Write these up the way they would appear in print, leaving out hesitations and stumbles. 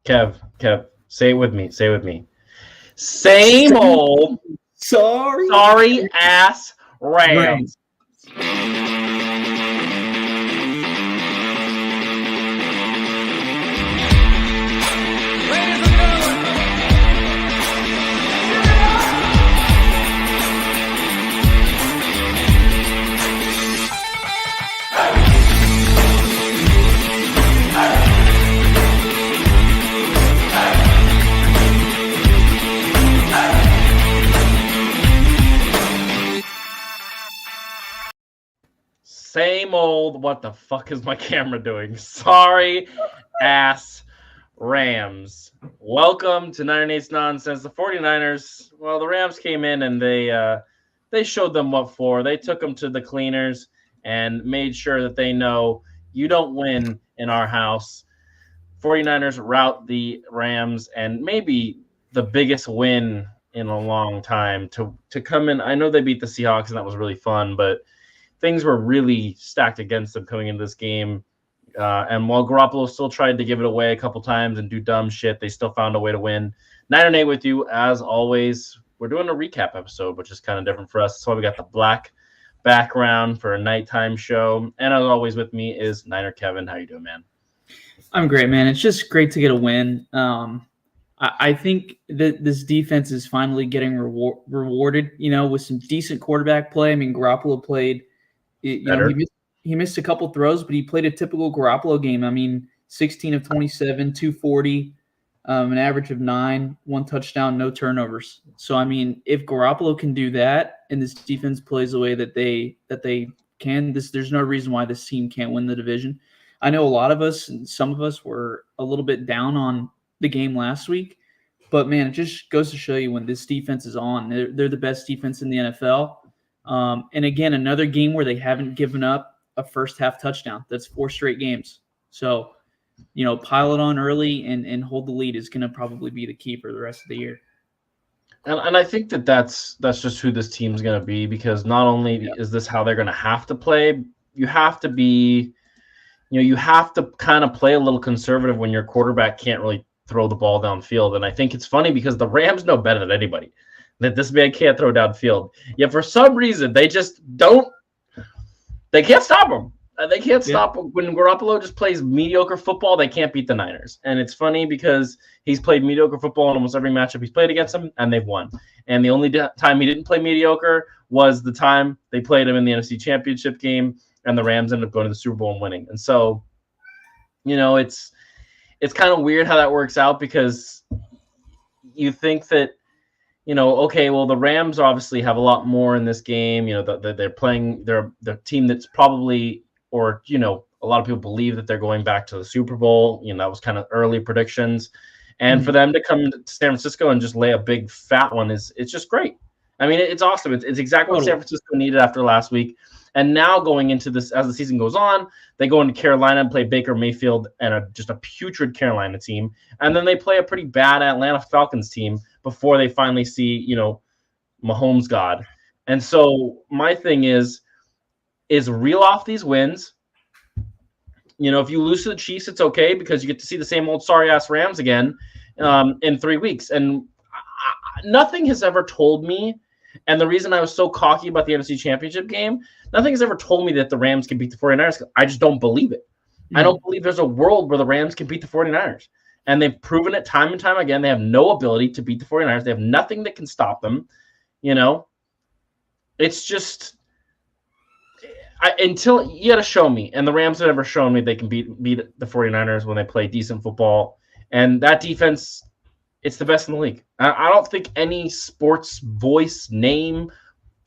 Kev, say it with me. Say it with me. Same old sorry ass Rams. Same old, what the fuck is my camera doing? Sorry, ass Rams. Welcome to 98's Nonsense. The 49ers, well, the Rams came in and they showed them what for. They took them to the cleaners and made sure that they know you don't win in our house. 49ers rout the Rams, and maybe the biggest win in a long time to come in. I know they beat the Seahawks, and that was really fun, but things were really stacked against them coming into this game. And while Garoppolo still tried to give it away a couple times and do dumb shit, they still found a way to win. 9-8 with you, as always. We're doing a recap episode, which is kind of different for us. That's why we got the black background for a nighttime show. And as always with me is Niner Kevin. How you doing, man? I'm great, man. It's just great to get a win. I think that this defense is finally getting rewarded, with some decent quarterback play. I mean, Garoppolo played – he missed a couple throws, but he played a typical Garoppolo game. I mean, 16 of 27, 240, an average of 9, 1 touchdown, no turnovers. So, I mean, if Garoppolo can do that and this defense plays the way that they can, there's no reason why this team can't win the division. I know a lot of us and some of us were a little bit down on the game last week, but, man, it just goes to show you when this defense is on. They're the best defense in the NFL. And again, another game where they haven't given up a first half touchdown. That's 4 straight games. So, pile it on early and hold the lead is going to probably be the key for the rest of the year. And I think that's just who this team's going to be, because not only is this how they're going to have to play, you have to be, you have to kind of play a little conservative when your quarterback can't really throw the ball downfield. And I think it's funny because the Rams know better than anybody that this man can't throw downfield. Yet for some reason, they just don't – they can't stop him. They can't stop him. When Garoppolo just plays mediocre football, they can't beat the Niners. And it's funny because he's played mediocre football in almost every matchup he's played against them, and they've won. And the only time he didn't play mediocre was the time they played him in the NFC Championship game, and the Rams ended up going to the Super Bowl and winning. And so, it's kind of weird how that works out, because you think that, okay, well, the Rams obviously have a lot more in this game. They're playing their team that's probably, or, a lot of people believe that they're going back to the Super Bowl. That was kind of early predictions. And for them to come to San Francisco and just lay a big fat one it's just great. I mean, it's awesome. It's exactly what San Francisco needed after last week. And now going into this, as the season goes on, they go into Carolina and play Baker Mayfield and just a putrid Carolina team. And then they play a pretty bad Atlanta Falcons team before they finally see, Mahomes God. And so my thing is reel off these wins. If you lose to the Chiefs, it's okay, because you get to see the same old sorry-ass Rams again in 3 weeks. And nothing has ever told me, and the reason I was so cocky about the NFC Championship game, nothing has ever told me that the Rams can beat the 49ers. I just don't believe it. I don't believe there's a world where the Rams can beat the 49ers. And they've proven it time and time again. They have no ability to beat the 49ers. They have nothing that can stop them. It's just until you got to show me. And the Rams have never shown me they can beat the 49ers when they play decent football. And that defense, it's the best in the league. I don't think any sports voice, name,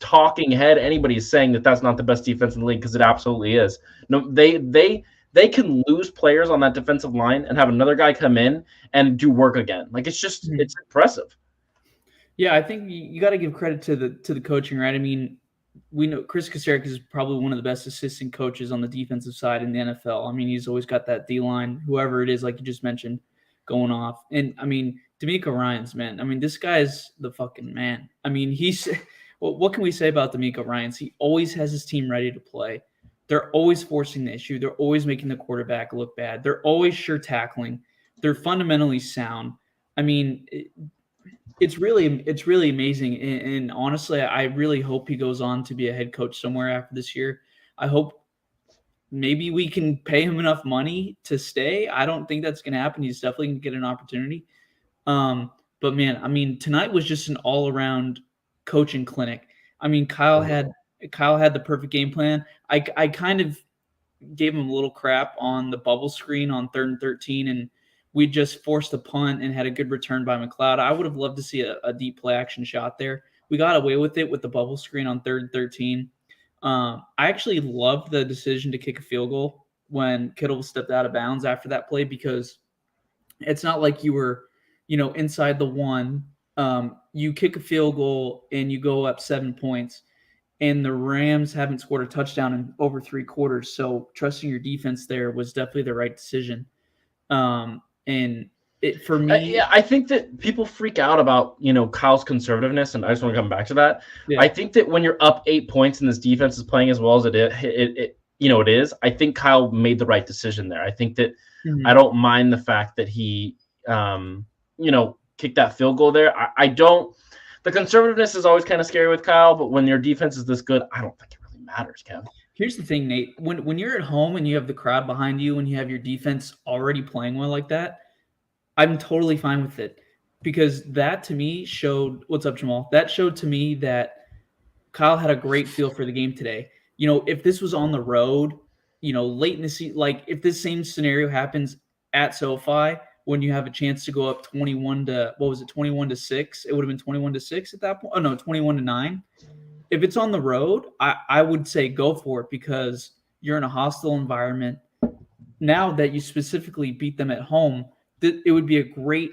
talking head, anybody is saying that that's not the best defense in the league, because it absolutely is. No, they can lose players on that defensive line and have another guy come in and do work again. Like, it's impressive. Yeah, I think you got to give credit to the coaching, right? I mean, we know Chris Kocurek is probably one of the best assistant coaches on the defensive side in the NFL. I mean, he's always got that D-line, whoever it is, like you just mentioned, going off. And, I mean, DeMeco Ryans, man. I mean, this guy's the fucking man. I mean, what can we say about DeMeco Ryans? He always has his team ready to play. They're always forcing the issue. They're always making the quarterback look bad. They're always sure tackling. They're fundamentally sound. I mean, it's really amazing. And honestly, I really hope he goes on to be a head coach somewhere after this year. I hope maybe we can pay him enough money to stay. I don't think that's going to happen. He's definitely going to get an opportunity. But man, I mean, tonight was just an all-around coaching clinic. I mean, Kyle had the perfect game plan. I kind of gave him a little crap on the bubble screen on 3rd and 13, and we just forced a punt and had a good return by McLeod. I would have loved to see a deep play action shot there. We got away with it with the bubble screen on 3rd and 13. I actually loved the decision to kick a field goal when Kittle stepped out of bounds after that play, because it's not like you were, inside the one. You kick a field goal and you go up 7 points, and the Rams haven't scored a touchdown in over 3 quarters. So trusting your defense there was definitely the right decision. And it, for me, yeah, I think that people freak out about, Kyle's conservativeness, and I just want to come back to that. Yeah. I think that when you're up 8 points and this defense is playing as well as it is, I think Kyle made the right decision there. I think that I don't mind the fact that he, kicked that field goal there. I don't. The conservativeness is always kind of scary with Kyle, but when your defense is this good, I don't think it really matters, Kevin. Here's the thing, Nate. When you're at home and you have the crowd behind you and you have your defense already playing well like that, I'm totally fine with it, because that to me showed – what's up, Jamal? That showed to me that Kyle had a great feel for the game today. If this was on the road, late in the season, like if this same scenario happens at SoFi when you have a chance to go up 21 to – what was it, 21 to 6? It would have been 21 to 6 at that point. Oh, no, 21 to 9. If it's on the road, I would say go for it, because you're in a hostile environment. Now that you specifically beat them at home, it would be a great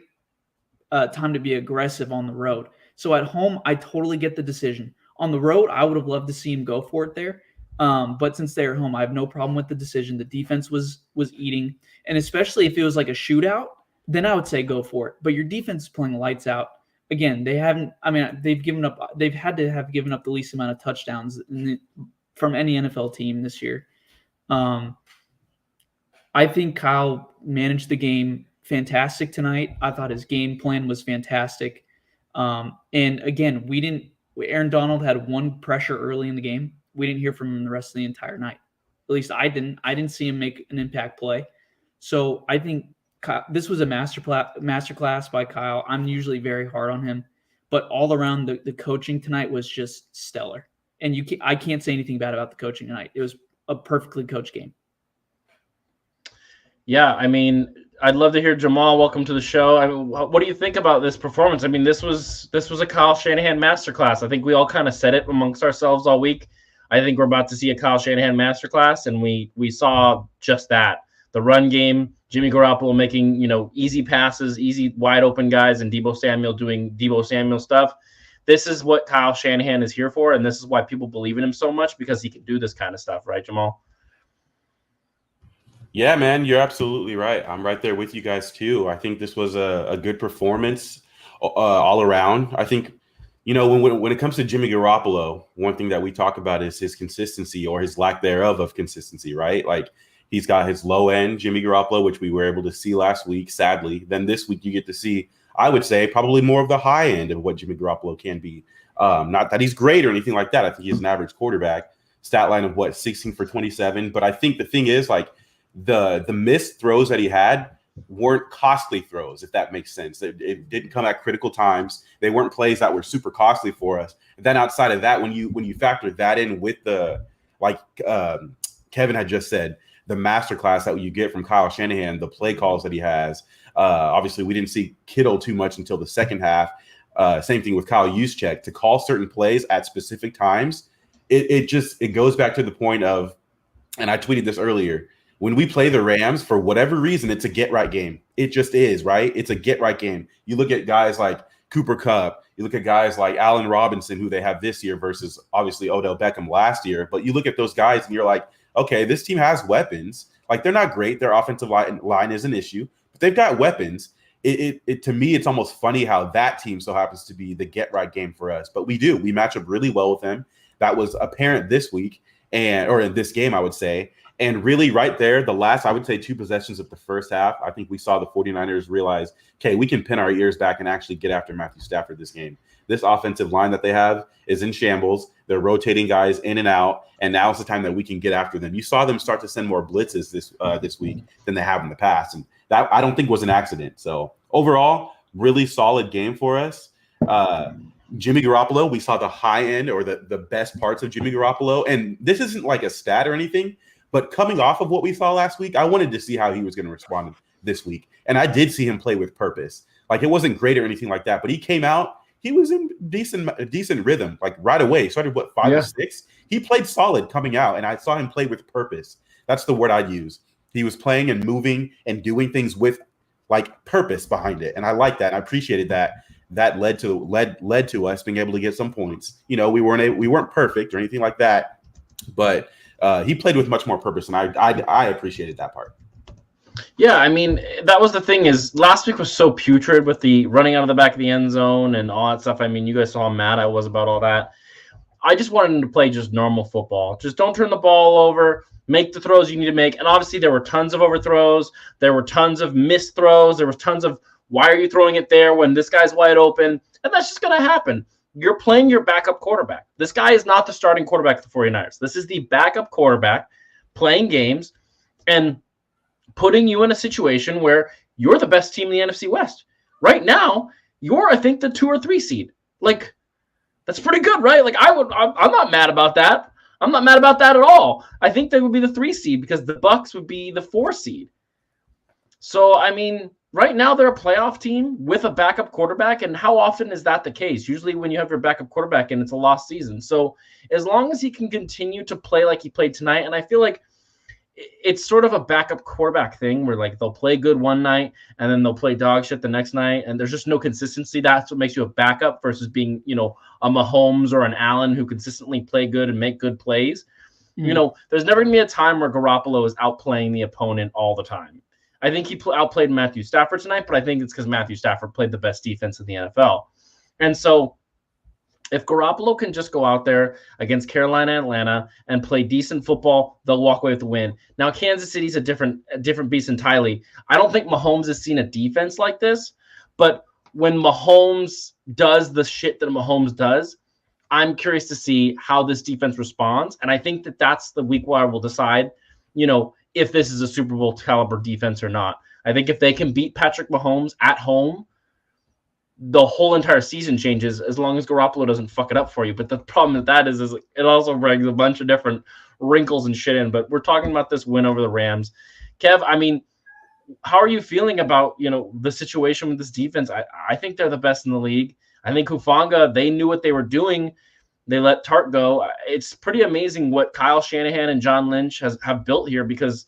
time to be aggressive on the road. So at home, I totally get the decision. On the road, I would have loved to see him go for it there. But since they're at home, I have no problem with the decision. The defense was eating. And especially if it was like a shootout, then I would say go for it. But your defense is playing lights out. Again, they've had to have given up the least amount of touchdowns from any NFL team this year. I think Kyle managed the game fantastic tonight. I thought his game plan was fantastic. And again, Aaron Donald had one pressure early in the game. We didn't hear from him the rest of the entire night. At least I didn't see him make an impact play. So I think this was a masterclass by Kyle. I'm usually very hard on him, but all around the coaching tonight was just stellar. And I can't say anything bad about the coaching tonight. It was a perfectly coached game. Yeah, I mean, I'd love to hear Jamal. Welcome to the show. I mean, what do you think about this performance? I mean, this was a Kyle Shanahan masterclass. I think we all kind of said it amongst ourselves all week. I think we're about to see a Kyle Shanahan masterclass, and we saw just that. The run game, Jimmy Garoppolo making, easy passes, easy wide open guys, and Deebo Samuel doing Deebo Samuel stuff. This is what Kyle Shanahan is here for, and this is why people believe in him so much, because he can do this kind of stuff, right, Jamal? Yeah, man, you're absolutely right. I'm right there with you guys too. I think this was a good performance all around. I think, when it comes to Jimmy Garoppolo, one thing that we talk about is his consistency, or his lack thereof of consistency, right? Like, he's got his low end Jimmy Garoppolo, which we were able to see last week, sadly. Then this week you get to see, I would say, probably more of the high end of what Jimmy Garoppolo can be. Not that he's great or anything like that. I think he's an average quarterback. Stat line of 16 for 27. But I think the thing is, like, the missed throws that he had weren't costly throws, if that makes sense. It didn't come at critical times. They weren't plays that were super costly for us. And then outside of that, when you factor that in with the, like Kevin had just said, the masterclass that you get from Kyle Shanahan, the play calls that he has. Obviously, we didn't see Kittle too much until the second half. Same thing with Kyle Juszczyk. To call certain plays at specific times, it goes back to the point of, and I tweeted this earlier, when we play the Rams, for whatever reason, it's a get-right game. It just is, right? It's a get-right game. You look at guys like Cooper Kupp. You look at guys like Allen Robinson, who they have this year, versus obviously Odell Beckham last year. But you look at those guys and you're like, okay, this team has weapons. Like, they're not great. Their offensive line is an issue, but they've got weapons. To me, it's almost funny how that team so happens to be the get-right game for us. But we match up really well with them. That was apparent this week. or in this game, I would say. And really right there, the last, I would say 2 possessions of the first half, I think we saw the 49ers realize, okay, we can pin our ears back and actually get after Matthew Stafford this game. This offensive line that they have is in shambles. They're rotating guys in and out, and now is the time that we can get after them. You saw them start to send more blitzes this week than they have in the past, and that I don't think was an accident. So overall, really solid game for us. Jimmy Garoppolo, we saw the high end or the best parts of Jimmy Garoppolo, and this isn't like a stat or anything, but coming off of what we saw last week, I wanted to see how he was going to respond this week, and I did see him play with purpose. Like, it wasn't great or anything like that, but he came out. He was in decent rhythm, like right away. He started, 5 or 6? He played solid coming out, and I saw him play with purpose. That's the word I'd use. He was playing and moving and doing things with, like, purpose behind it, and I like that. I appreciated that. That led to us being able to get some points. We weren't perfect or anything like that, but he played with much more purpose, and I appreciated that part. Yeah, I mean, that was the thing is last week was so putrid with the running out of the back of the end zone and all that stuff. I mean, you guys saw how mad I was about all that. I just wanted him to play just normal football. Just don't turn the ball over, make the throws you need to make. And obviously there were tons of overthrows. There were tons of missed throws. There was tons of, why are you throwing it there when this guy's wide open? And that's just going to happen. You're playing your backup quarterback. This guy is not the starting quarterback for the 49ers. This is the backup quarterback playing games and putting you in a situation where you're the best team in the NFC West. Right now, you're, I think, the 2 or 3 seed. Like, that's pretty good, right? Like, I'm not mad about that. I'm not mad about that at all. I think they would be the 3 seed because the Bucs would be the 4 seed. So, I mean, right now they're a playoff team with a backup quarterback, and how often is that the case? Usually when you have your backup quarterback and it's a lost season. So as long as he can continue to play like he played tonight, and I feel like it's sort of a backup quarterback thing where, like, they'll play good one night and then they'll play dog shit the next night, and there's just no consistency. That's what makes you a backup versus being, a Mahomes or an Allen who consistently play good and make good plays. There's never going to be a time where Garoppolo is outplaying the opponent all the time. I think he outplayed Matthew Stafford tonight, but I think it's because Matthew Stafford played the best defense in the NFL. And so if Garoppolo can just go out there against Carolina and Atlanta and play decent football, they'll walk away with the win. Now, Kansas City's a different beast entirely. I don't think Mahomes has seen a defense like this, but when Mahomes does the shit that Mahomes does, I'm curious to see how this defense responds. And I think that that's the week where I will decide, if this is a Super Bowl caliber defense or not. I think if they can beat Patrick Mahomes at home, the whole entire season changes as long as Garoppolo doesn't fuck it up for you. But the problem with that is it also brings a bunch of different wrinkles and shit in. But we're talking about this win over the Rams. Kev, I mean, how are you feeling about, the situation with this defense? I think they're the best in the league. I think Hufanga, they knew what they were doing. They let Tart go. It's pretty amazing what Kyle Shanahan and John Lynch have built here, because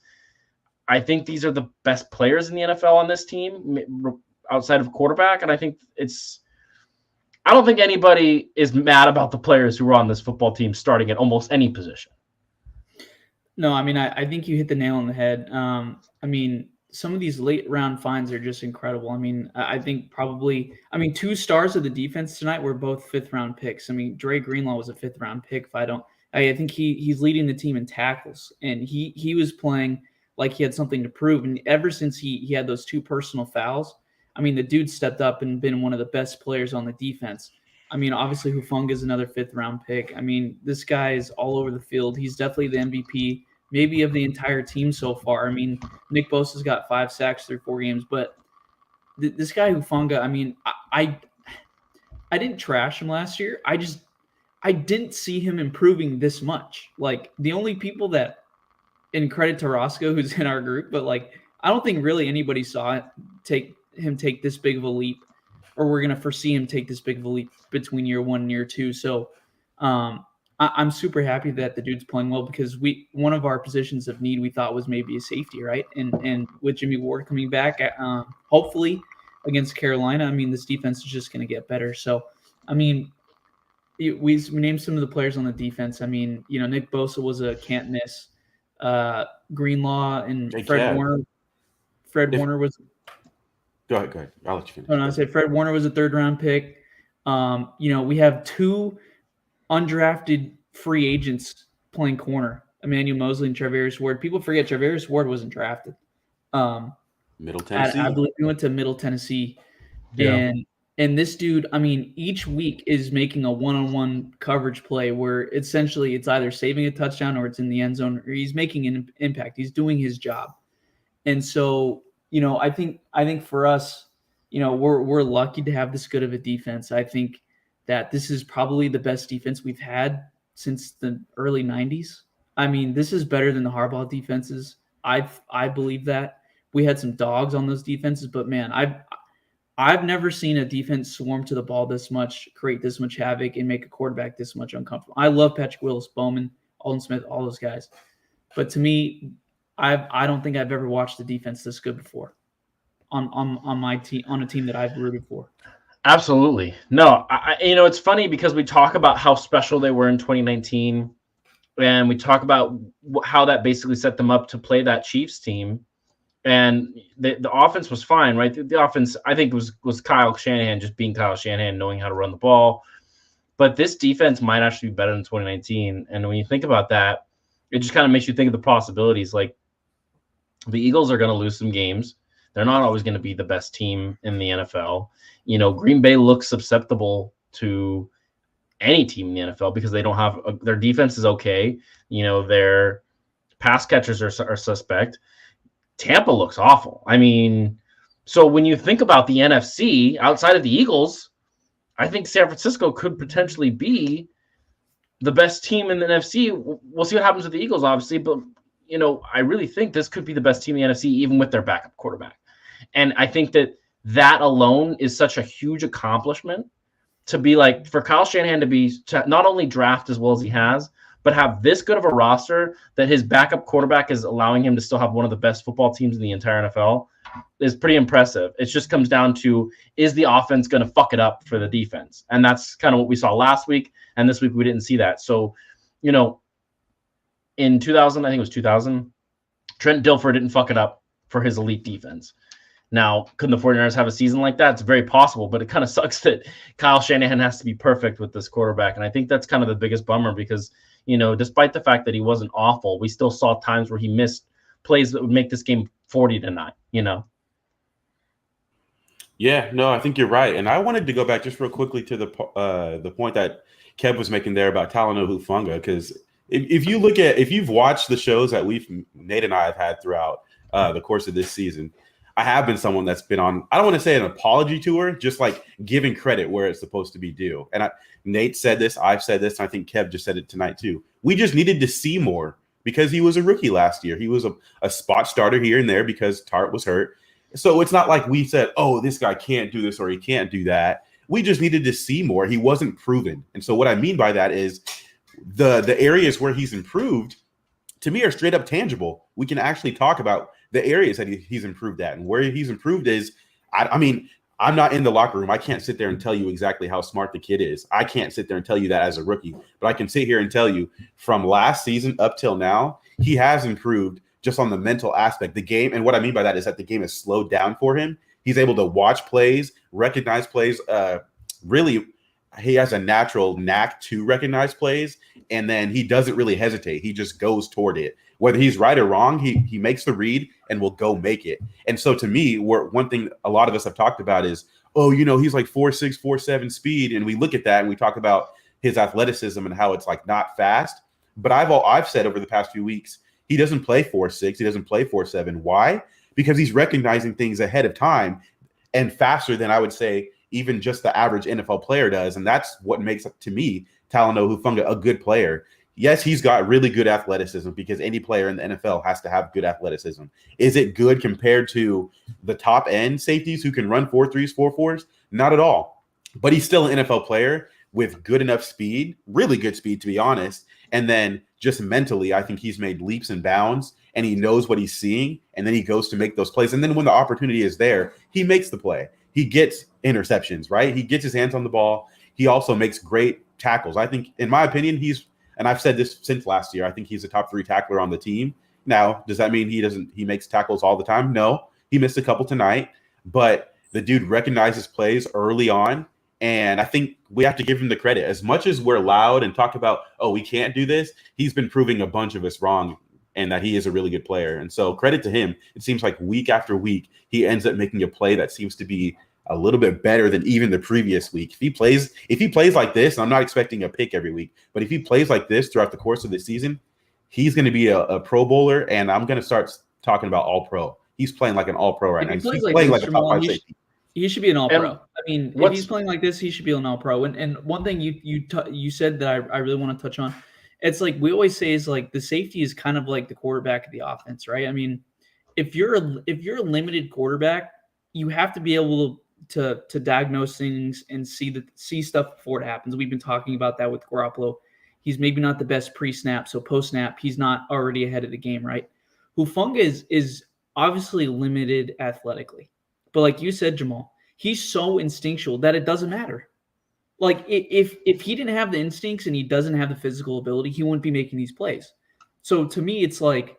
I think these are the best players in the NFL on this team outside of quarterback. And I think I don't think anybody is mad about the players who are on this football team starting at almost any position. No, I mean, I think you hit the nail on the head. I mean, some of these late round finds are just incredible. I mean, I think probably, 2 stars of the defense tonight were both 5th round picks. I mean, Dre Greenlaw was a 5th round pick. I think he's leading the team in tackles, and he was playing like he had something to prove. And ever since he had those 2 personal fouls, I mean, the dude stepped up and been one of the best players on the defense. I mean, obviously Hufanga is another 5th round pick. I mean, this guy is all over the field. He's definitely the MVP, maybe of the entire team so far. I mean, Nick Bosa's got 5 sacks through 4 games, but this guy Hufanga, I mean, I didn't trash him last year. I didn't see him improving this much. Like, the only people that, in credit to Roscoe, who's in our group, but like, I don't think really anybody saw him take this big of a leap, or we're going to foresee him take this big of a leap between year 1 and year 2. So I'm super happy that the dude's playing well, because one of our positions of need we thought was maybe a safety, right? And with Jimmy Ward coming back, hopefully against Carolina, I mean, this defense is just going to get better. So, I mean, we named some of the players on the defense. I mean, Nick Bosa was a can't miss. Greenlaw and Fred Warner. Warner was. Go ahead. I'll let you finish. I say Fred Warner was a 3rd round pick. We have 2 undrafted free agents playing corner, Emmanuel Mosley and Travarius Ward. People forget Travarius Ward wasn't drafted. Middle Tennessee. I believe he went to Middle Tennessee. Yeah. And this dude, I mean, each week is making a one-on-one coverage play where essentially it's either saving a touchdown or it's in the end zone, or he's making an impact. He's doing his job. And so, I think for us, we're lucky to have this good of a defense. I think that this is probably the best defense we've had since the early 90s. I mean, this is better than the Harbaugh defenses. I believe that. We had some dogs on those defenses, but man, I've never seen a defense swarm to the ball this much, create this much havoc, and make a quarterback this much uncomfortable. I love Patrick Willis, Bowman, Alden Smith, all those guys. But to me, I don't think I've ever watched a defense this good before on my team, on a team that I've rooted for. Absolutely. No, it's funny because we talk about how special they were in 2019, and we talk about how that basically set them up to play that Chiefs team. And the offense was fine, right? The offense, I think, was Kyle Shanahan just being Kyle Shanahan, knowing how to run the ball. But this defense might actually be better than 2019. And when you think about that, it just kind of makes you think of the possibilities. Like, the Eagles are going to lose some games. They're not always going to be the best team in the NFL. Green Bay looks susceptible to any team in the NFL because they don't have their defense is okay. Their pass catchers are suspect. Tampa looks awful. I mean, so when you think about the NFC outside of the Eagles, I think San Francisco could potentially be the best team in the NFC. We'll see what happens with the Eagles, obviously, but I really think this could be the best team in the NFC, even with their backup quarterback. And I think that alone is such a huge accomplishment to be like, for Kyle Shanahan to not only draft as well as he has, but have this good of a roster that his backup quarterback is allowing him to still have one of the best football teams in the entire NFL is pretty impressive. It just comes down to, is the offense going to fuck it up for the defense? And that's kind of what we saw last week. And this week we didn't see that. So, in 2000, I think it was 2000, Trent Dilfer didn't fuck it up for his elite defense. Now, couldn't the 49ers have a season like that? It's very possible, but it kind of sucks that Kyle Shanahan has to be perfect with this quarterback. And I think that's kind of the biggest bummer because, despite the fact that he wasn't awful, we still saw times where he missed plays that would make this game 40-9, Yeah, no, I think you're right. And I wanted to go back just real quickly to the point that Kev was making there about Talanoa Hufanga, because if you've watched the shows that Nate and I have had throughout the course of this season, I have been someone that's been on, I don't want to say an apology tour, just like giving credit where it's supposed to be due. And Nate said this, I've said this, and I think Kev just said it tonight too. We just needed to see more because he was a rookie last year. He was a spot starter here and there because Tart was hurt. So it's not like we said, oh, this guy can't do this or he can't do that. We just needed to see more. He wasn't proven. And so what I mean by that is the areas where he's improved, to me, are straight up tangible. We can actually talk about the areas that he's improved at, and where he's improved is, I mean, I'm not in the locker room. I can't sit there and tell you exactly how smart the kid is. I can't sit there and tell you that as a rookie, but I can sit here and tell you from last season up till now, he has improved just on the mental aspect. The game, and what I mean by that is that the game has slowed down for him. He's able to watch plays, recognize plays. Really, he has a natural knack to recognize plays, and then he doesn't really hesitate. He just goes toward it. Whether he's right or wrong, he makes the read and will go make it. And so to me, one thing a lot of us have talked about is, oh, he's like 4.6, 4.7 speed. And we look at that and we talk about his athleticism and how it's like not fast. But I've said over the past few weeks, he doesn't play 4.6. He doesn't play 4.7. Why? Because he's recognizing things ahead of time and faster than I would say even just the average NFL player does. And that's what makes, to me, Talanoa Hufanga a good player. Yes, he's got really good athleticism because any player in the NFL has to have good athleticism. Is it good compared to the top end safeties who can run 4.3s, 4.4s? Not at all. But he's still an NFL player with good enough speed, really good speed, to be honest. And then just mentally, I think he's made leaps and bounds, and he knows what he's seeing, and then he goes to make those plays. And then when the opportunity is there, he makes the play. He gets interceptions, right? He gets his hands on the ball. He also makes great tackles. I think, in my opinion, and I've said this since last year, I think he's a top 3 tackler on the team. Now, does that mean he makes tackles all the time? No, he missed a couple tonight, but the dude recognizes plays early on, And I think we have to give him the credit. As much as we're loud and talk about, oh, we can't do this, he's been proving a bunch of us wrong and that he is a really good player. And so credit to him. It seems like week after week, he ends up making a play that seems to be a little bit better than even the previous week. If he plays like this, and I'm not expecting a pick every week, but if he plays like this throughout the course of the season, he's going to be a Pro Bowler, and I'm going to start talking about All Pro. He's playing like an All Pro right now. He's playing like a top 5 safety. He should be an All-Pro. I mean, if he's playing like this, he should be an All-Pro. And one thing you said that I really want to touch on, it's like we always say is like the safety is kind of like the quarterback of the offense, right? I mean, if you're a limited quarterback, you have to be able to diagnose things and see stuff before it happens. We've been talking about that with Garoppolo. He's maybe not the best pre-snap, so post-snap, he's not already ahead of the game, right? Hufanga is obviously limited athletically. But like you said, Jamal, he's so instinctual that it doesn't matter. Like if he didn't have the instincts and he doesn't have the physical ability, he wouldn't be making these plays. So to me, it's like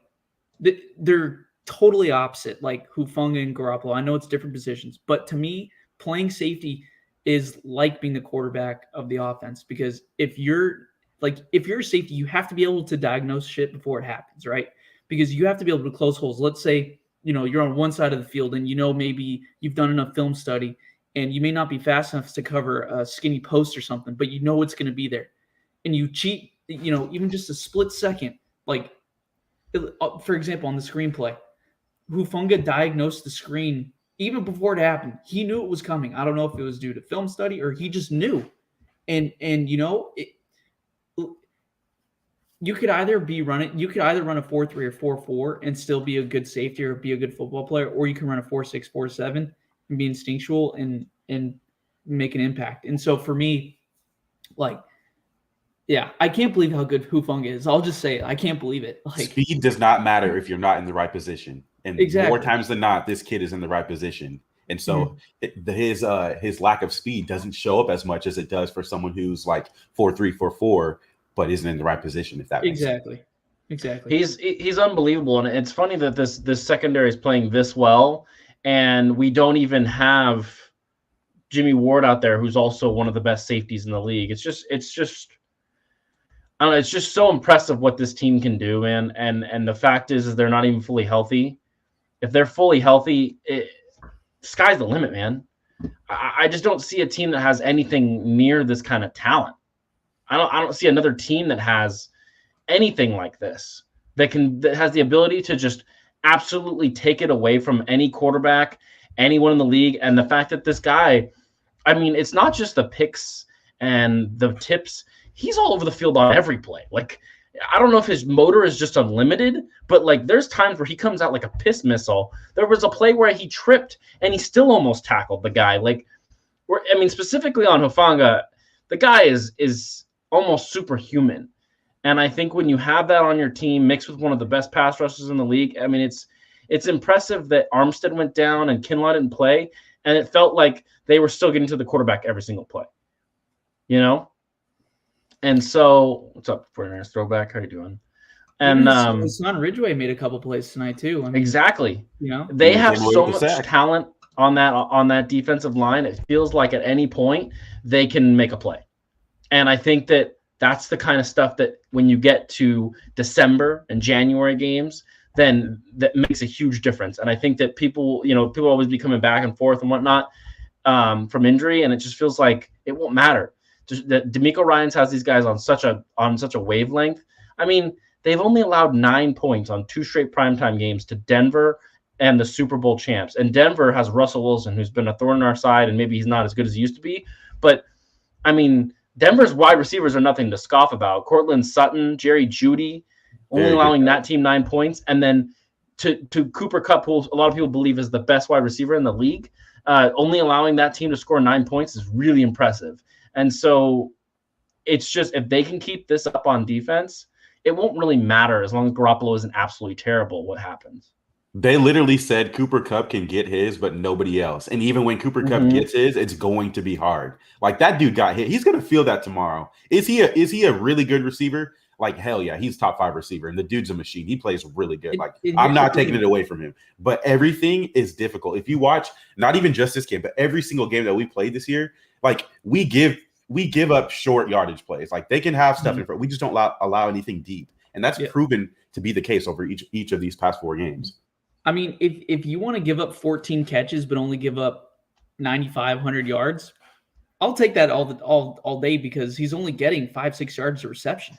they're totally opposite, like Hufanga and Garoppolo. I know it's different positions, but to me, playing safety is like being the quarterback of the offense, because if you're a safety, you have to be able to diagnose shit before it happens, right? Because you have to be able to close holes. Let's say, you're on one side of the field and maybe you've done enough film study and you may not be fast enough to cover a skinny post or something, but it's going to be there. And you cheat, even just a split second. Like, for example, on the screenplay, Hufanga diagnosed the screen even before it happened. He knew it was coming. I don't know if it was due to film study or he just knew. And you could either run a 4-3 or 4-4 and still be a good safety or be a good football player, or you can run a 4-6, 4-7 and be instinctual and make an impact. And so for me, I can't believe how good Hufanga is. I'll just say it. I can't believe it. Speed does not matter if you're not in the right position. And more times than not, this kid is in the right position. And so his lack of speed doesn't show up as much as it does for someone who's like 4-3, 4-4, but isn't in the right position, if that makes sense. Exactly. He's unbelievable. And it's funny that this secondary is playing this well, and we don't even have Jimmy Ward out there, who's also one of the best safeties in the league. It's just I don't know, it's just so impressive what this team can do, man. And the fact is they're not even fully healthy. If they're fully healthy, sky's the limit, man. I just don't see a team that has anything near this kind of talent. I don't see another team that has anything like this that has the ability to just absolutely take it away from any quarterback, anyone in the league. And the fact that this guy, I mean, it's not just the picks and the tips. He's all over the field on every play. Like, I don't know if his motor is just unlimited, but there's times where he comes out like a piss missile. There was a play where he tripped and he still almost tackled the guy. Specifically on Hufanga, the guy is almost superhuman. And I think when you have that on your team mixed with one of the best pass rushers in the league, I mean, it's impressive that Armstead went down and Kinlaw didn't play, and it felt like they were still getting to the quarterback every single play. And so, what's up, 49ers Throwback? How you doing? And Son Ridgeway made a couple plays tonight too. I mean, exactly. They have so much talent on that defensive line. It feels like at any point they can make a play. And I think that that's the kind of stuff that when you get to December and January games, then that makes a huge difference. And I think that people always be coming back and forth and whatnot from injury, and it just feels like it won't matter. Just that DeMeco Ryans has these guys on such a wavelength. I mean, they've only allowed 9 points on 2 straight primetime games to Denver and the Super Bowl champs. And Denver has Russell Wilson, who's been a thorn in our side, and maybe he's not as good as he used to be. But, I mean, Denver's wide receivers are nothing to scoff about. Cortland Sutton, Jerry Jeudy, only allowing that team 9 points. And then to Cooper Kupp, who a lot of people believe is the best wide receiver in the league, only allowing that team to score 9 points is really impressive. And so it's just, if they can keep this up on defense, it won't really matter as long as Garoppolo isn't absolutely terrible what happens. They literally said Cooper Kupp can get his, but nobody else. And even when Cooper Kupp gets his, it's going to be hard. Like, that dude got hit. He's going to feel that tomorrow. Is he a really good receiver? Like, hell yeah, he's top 5 receiver. And the dude's a machine. He plays really good. I'm not taking it away from him. But everything is difficult. If you watch, not even just this game, but every single game that we played this year, Like we give up short yardage plays. Like they can have stuff in front. We just don't allow anything deep, and that's proven to be the case over each of these past 4 games. I mean, if you want to give up 14 catches but only give up 9,500 yards, I'll take that all day because he's only getting 5-6 yards of reception.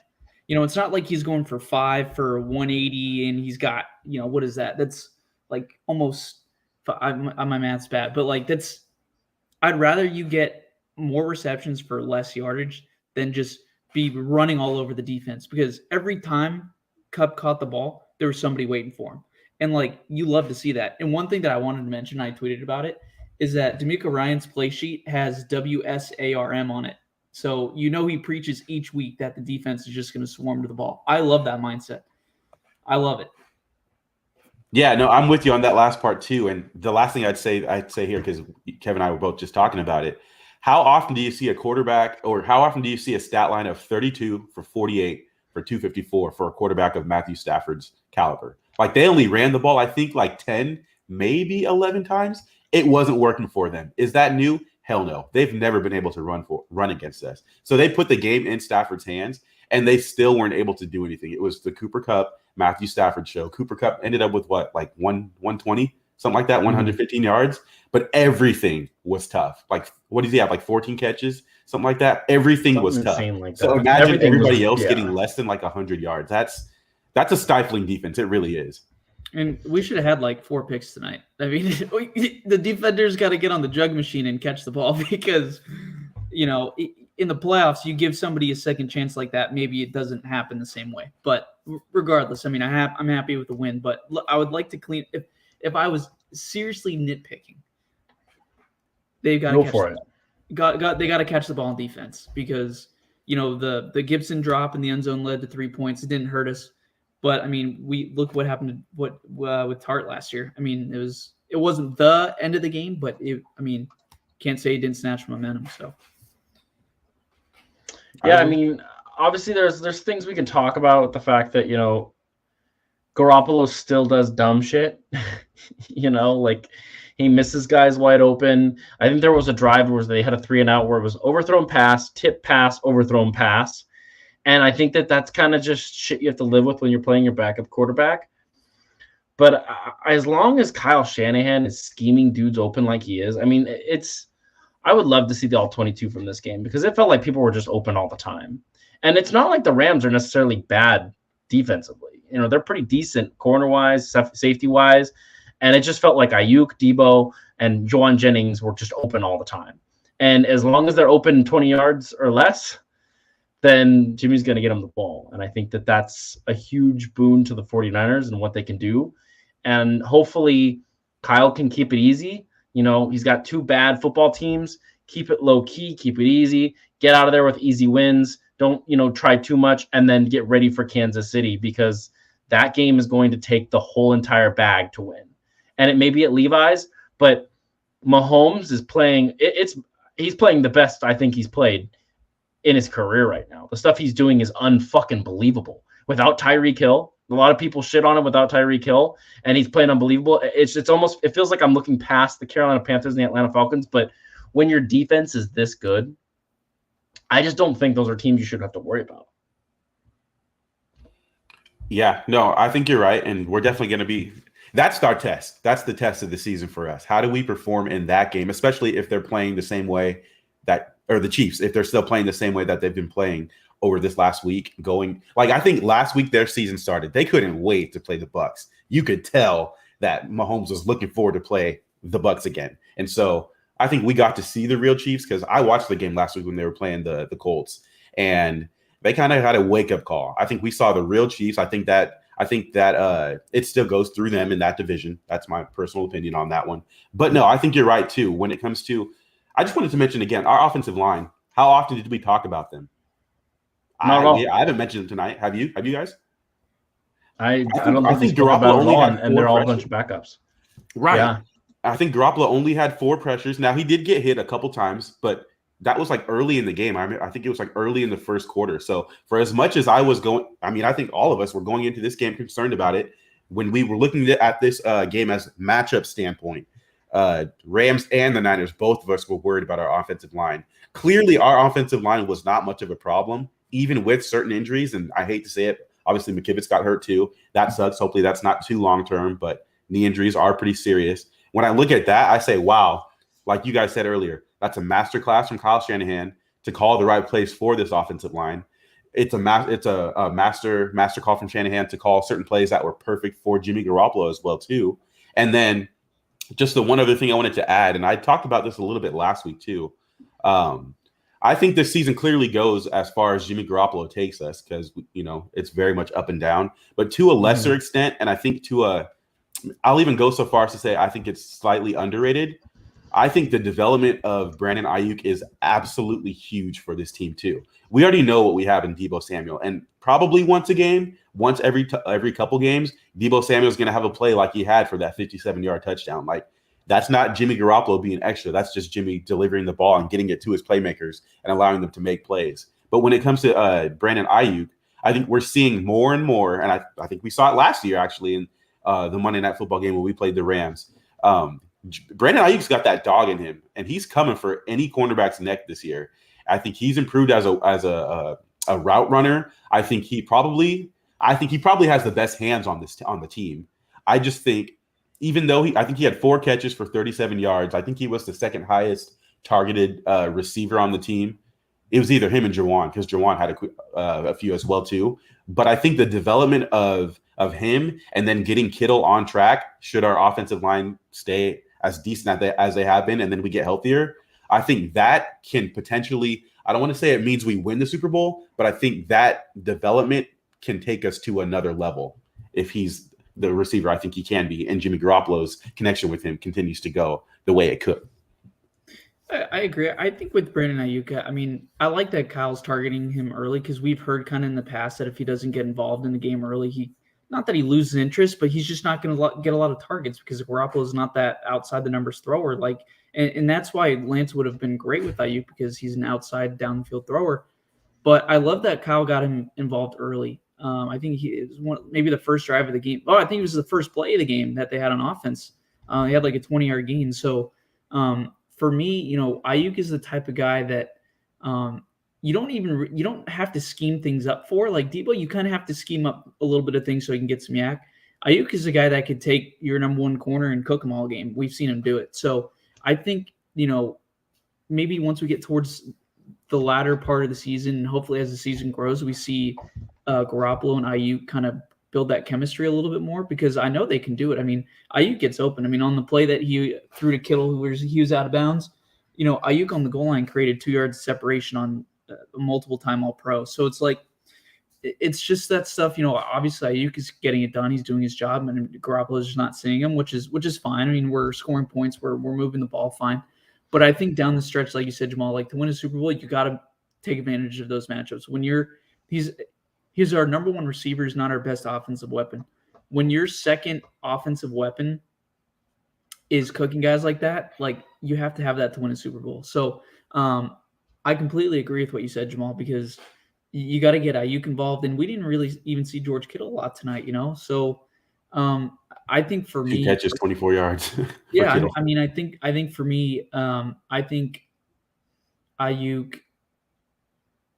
It's not like he's going for 5 for 180 and he's got, what is that? That's like almost my math's bad, but like I'd rather you get more receptions for less yardage than just be running all over the defense, because every time Kupp caught the ball, there was somebody waiting for him. And like, you love to see that. And one thing that I wanted to mention, I tweeted about it, is that D'Amico Ryan's play sheet has WSARM on it. So he preaches each week that the defense is just going to swarm to the ball. I love that mindset. I love it. Yeah, no, I'm with you on that last part too. And the last thing I'd say here, because Kevin and I were both just talking about it, how often do you see a quarterback, or how often do you see a stat line of 32 for 48 for 254 for a quarterback of Matthew Stafford's caliber? Like they only ran the ball, I think, like 10, maybe 11 times. It wasn't working for them. Is that new? Hell no. They've never been able to run against us. So they put the game in Stafford's hands, and they still weren't able to do anything. It was the Cooper Kupp, Matthew Stafford show. Cooper Kupp ended up with what, like 120, something like that, 115 yards. But everything was tough. Like, what does he have? Like 14 catches, something like that. Everything was tough. Like so imagine everybody else getting less than like 100 yards. That's a stifling defense. It really is. And we should have had like 4 picks tonight. I mean, the defenders got to get on the jug machine and catch the ball, because, in the playoffs, you give somebody a second chance like that, maybe it doesn't happen the same way. But regardless, I mean, I'm happy with the win. But I would like to clean if I was seriously nitpicking, they've got to go for it. They got to catch the ball on defense, because the Gibson drop in the end zone led to 3 points. It didn't hurt us. But I mean, look what happened with Tart last year. I mean, it wasn't the end of the game, but can't say it didn't snatch momentum. So yeah, I mean, obviously there's things we can talk about with the fact that Garoppolo still does dumb shit. Like he misses guys wide open. I think there was a drive where they had a 3-and-out where it was overthrown pass, tip pass, overthrown pass. And I think that's kind of just shit you have to live with when you're playing your backup quarterback. But as long as Kyle Shanahan is scheming dudes open like he is, I mean, I would love to see the all 22 from this game, because it felt like people were just open all the time. And it's not like the Rams are necessarily bad defensively. They're pretty decent corner-wise, safety-wise. And it just felt like Ayuk, Debo, and Juwan Jennings were just open all the time. And as long as they're open 20 yards or less, then Jimmy's going to get him the ball. And I think that's a huge boon to the 49ers and what they can do. And hopefully Kyle can keep it easy. He's got 2 bad football teams. Keep it low key, keep it easy, get out of there with easy wins. Don't, try too much, and then get ready for Kansas City, because that game is going to take the whole entire bag to win. And it may be at Levi's, but Mahomes is playing, he's playing the best I think he's played in his career right now. The stuff he's doing is unfucking believable. Without Tyreek Hill, a lot of people shit on him without Tyreek Hill, and he's playing unbelievable. It's almost, it feels like I'm looking past the Carolina Panthers and the Atlanta Falcons, but when your defense is this good, I just don't think those are teams you should have to worry about. Yeah, no, I think you're right, and we're definitely going to be – that's our test. That's the test of the season for us. How do we perform in that game, especially if they're playing the same way that – or the Chiefs, if they're still playing the same way that they've been playing over this last week, I think last week their season started. They couldn't wait to play the Bucs. You could tell that Mahomes was looking forward to play the Bucs again. And so I think we got to see the real Chiefs, because I watched the game last week when they were playing the Colts, and they kind of had a wake-up call. I think we saw the real Chiefs. I think that it still goes through them in that division. That's my personal opinion on that one. But no, I think you're right too. When it comes to, I just wanted to mention again, our offensive line. How often did we talk about them? I haven't mentioned them tonight. Have you guys? I think Garoppolo only had, and they're all a bunch of backups. Right. Yeah. I think Garoppolo only had 4 pressures. Now, he did get hit a couple times, but that was like early in the game. I think it was like early in the first quarter. So for as much as I think all of us were going into this game concerned about it when we were looking at this game as matchup standpoint. Rams and the Niners, both of us were worried about our offensive line. Clearly, our offensive line was not much of a problem, even with certain injuries. And I hate to say it, obviously McKivitz got hurt too. That sucks. Hopefully that's not too long-term, but knee injuries are pretty serious. When I look at that, I say, wow, like you guys said earlier, that's a masterclass from Kyle Shanahan to call the right plays for this offensive line. It's a master call from Shanahan to call certain plays that were perfect for Jimmy Garoppolo as well too. And then just the one other thing I wanted to add, and I talked about this a little bit last week too. I think this season clearly goes as far as Jimmy Garoppolo takes us because, it's very much up and down. But to a lesser extent, and I think I'll even go so far as to say I think it's slightly underrated. I think the development of Brandon Ayuk is absolutely huge for this team too. We already know what we have in Deebo Samuel, and probably once every couple games, Deebo Samuel is going to have a play like he had for that 57-yard touchdown. Like, that's not Jimmy Garoppolo being extra. That's just Jimmy delivering the ball and getting it to his playmakers and allowing them to make plays. But when it comes to Brandon Ayuk, I think we're seeing more and more, and I think we saw it last year actually in the Monday Night Football game when we played the Rams. Brandon Ayuk's got that dog in him, and he's coming for any cornerback's neck this year. I think he's improved as a route runner. I think he probably has the best hands on the team. I just think, even though I think he had 4 catches for 37 yards, I think he was the second highest targeted receiver on the team. It was either him and Jawan, because Jawan had a few as well too. But I think the development of him and then getting Kittle on track, should our offensive line stay as decent as they have been, and then we get healthier, I think that can potentially, I don't want to say it means we win the Super Bowl, but I think that development can take us to another level if he's the receiver I think he can be, and Jimmy Garoppolo's connection with him continues to go the way it could. I agree. I think with Brandon Ayuk, I like that Kyle's targeting him early, because we've heard kind of in the past that if he doesn't get involved in the game early, not that he loses interest, but he's just not going to get a lot of targets because Garoppolo is not that outside the numbers thrower. And that's why Lance would have been great with Ayuk, because he's an outside downfield thrower. But I love that Kyle got him involved early. I think it was maybe the first drive of the game. Oh, I think it was the first play of the game that they had on offense. He had like a 20-yard gain. So for me, Ayuk is the type of guy that you don't have to scheme things up for. Like Deebo, you kind of have to scheme up a little bit of things so he can get some yak. Ayuk is a guy that could take your number one corner and cook him all game. We've seen him do it. So I think, maybe once we get towards the latter part of the season, and hopefully as the season grows, we see Garoppolo and Ayuk kind of build that chemistry a little bit more, because I know they can do it. Ayuk gets open. On the play that he threw to Kittle, he was out of bounds, Ayuk on the goal line created 2 yards of separation on a multiple time All-Pro. So it's just that stuff. Obviously Ayuk is getting it done. He's doing his job, and Garoppolo is just not seeing him, which is fine. We're scoring points. We're moving the ball fine. But I think down the stretch, like you said, Jamal, to win a Super Bowl, you got to take advantage of those matchups. When he's our number one receiver, is not our best offensive weapon. When your second offensive weapon is cooking guys like that, you have to have that to win a Super Bowl. So I completely agree with what you said, Jamal, because you got to get Ayuk involved, and we didn't really even see George Kittle a lot tonight, So I think for me, 2 catches, 24 yards. Yeah, I think for me, I think Ayuk,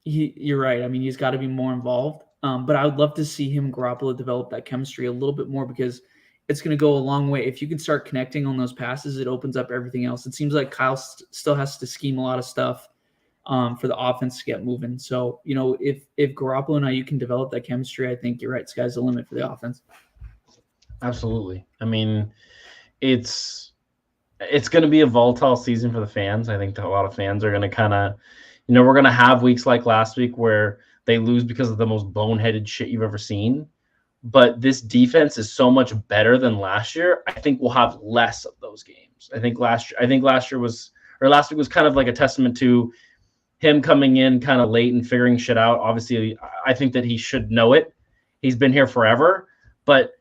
you're right. He's got to be more involved. But I would love to see him and Garoppolo develop that chemistry a little bit more, because it's going to go a long way. If you can start connecting on those passes, it opens up everything else. It seems like Kyle still has to scheme a lot of stuff for the offense to get moving. So, if Garoppolo and Ayuk can develop that chemistry, I think you're right. Sky's the limit for the offense. Absolutely. It's going to be a volatile season for the fans. I think that a lot of fans are going to kind of, we're going to have weeks like last week where they lose because of the most boneheaded shit you've ever seen. But this defense is so much better than last year. I think we'll have less of those games. I think last week was kind of like a testament to him coming in kind of late and figuring shit out. Obviously, I think that he should know it. He's been here forever, but